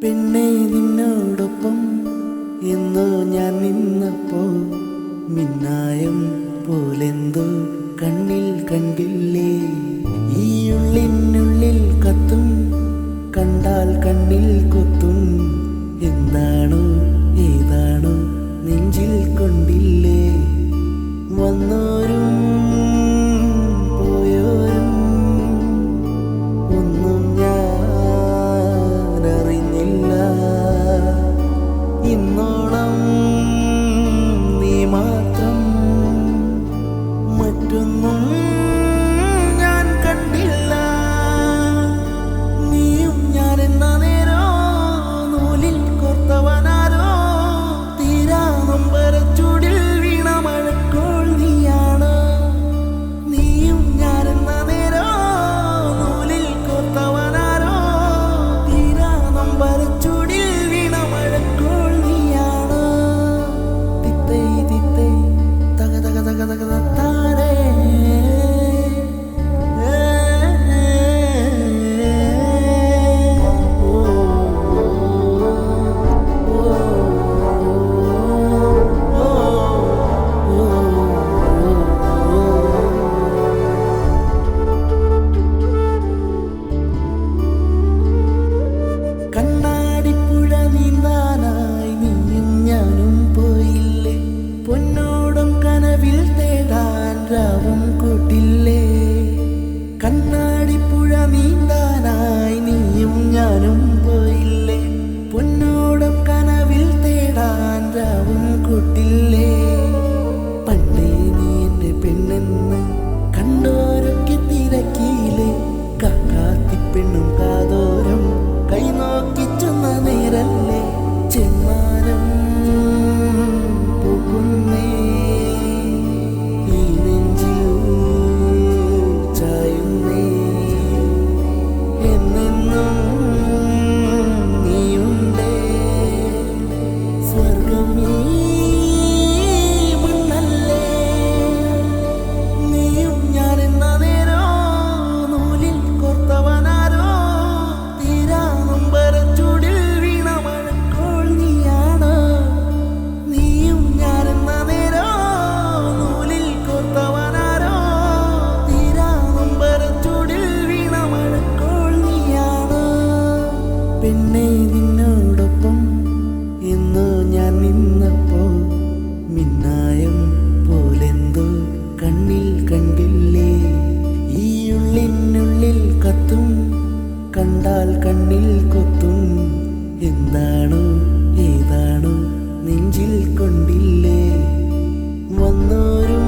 പെണ്ണേ നിന്നോടൊപ്പം എന്നോ ഞാൻ നിന്നപ്പോൾ മിന്നായം പോലെന്തോ കണ്ണിൽ കണ്ടില്ലേ. ഈ ഉള്ളിനുള്ളിൽ കത്തും കണ്ടാൽ കണ്ണിൽ കൊത്തും. എന്താണോ ഏതാണോ നെഞ്ചിൽ കൊണ്ടില്ലേ. വന്നോരും പോയോരും ഒന്നും ഞാൻ അറിഞ്ഞില്ല. ഇന്നോളം നീ മാത്രം, മറ്റൊന്നും ഞാൻ കണ്ടില്ല. നീയും ഞാൻ എന്ന നേരോ നൂലിൽ കോർത്തവനാരോ. തീരാ നൊമ്പരച്ചൂടിൽ വീണ മഴക്കോൾ നീയാണ്. നീയും ഞാൻ എന്ന നേരോ നൂലിൽ കോർത്തവനാരോ. തീരാ നൊമ്പരച്ചൂടിൽ വീണ മഴക്കോൾ നീയാണ്. തിത്തൈ തിത്തൈ തക തക തക തക താരേ. കണ്ണാടിപ്പുഴ നീന്താനായി നീയും ഞാനും പോയില്ലേ. പൊന്നോടും കനവിൽ തേടാൻ രാവും കൂട്ടില്ലേ. കണ്ണാടിപ്പുഴ നീന്താനായി നീയും ഞാനും പോയില്ലേ. പൊന്നോടും കനവിൽ തേടാൻ രാവും കൂട്ടില്ലേ. പണ്ടേ നീ എന്റെ പെണ്ണെന്ന് കണ്ടോരൊക്കെ തിരക്കിയില്ലേ. കാക്കാത്തിപ്പെണ്ണും കാതോരം കൈ നോക്കി ചെന്ന നേരല്ലേ. ചെമ്മാനം പോകുന്നേ ഈ നെഞ്ചിൽ ചായുന്നേ. എന്നെന്നും നീയുണ്ടേ. സ്വർഗം ഈ മണ്ണല്ലേ. നീയും ഞാൻ എന്ന നേരോ നൂലിൽ കോർത്തവനാരോ. തീരാ നൊമ്പരച്ചൂടിൽ വീണ മഴക്കോൾ നീയാണ്. നീയും ഞാൻ എന്ന നേരോ നൂലിൽ കോർത്തവനാരോ. തീരാ നൊമ്പരച്ചൂടിൽ വീണ മഴക്കോൾ നീയാണ്. പെണ്ണേ നിന്നോടൊപ്പം എന്നോ ഞാൻ നിന്നപ്പോൾ മിന്നായം പോലെന്തോ കണ്ണിൽ കണ്ടില്ലേ. ഈ ഉള്ളിനുള്ളിൽ കത്തും കണ്ടാൽ കണ്ണിൽ കൊത്തും. എന്താണോ ഏതാണോ നെഞ്ചിൽ കൊണ്ടില്ലേ. വന്നോരും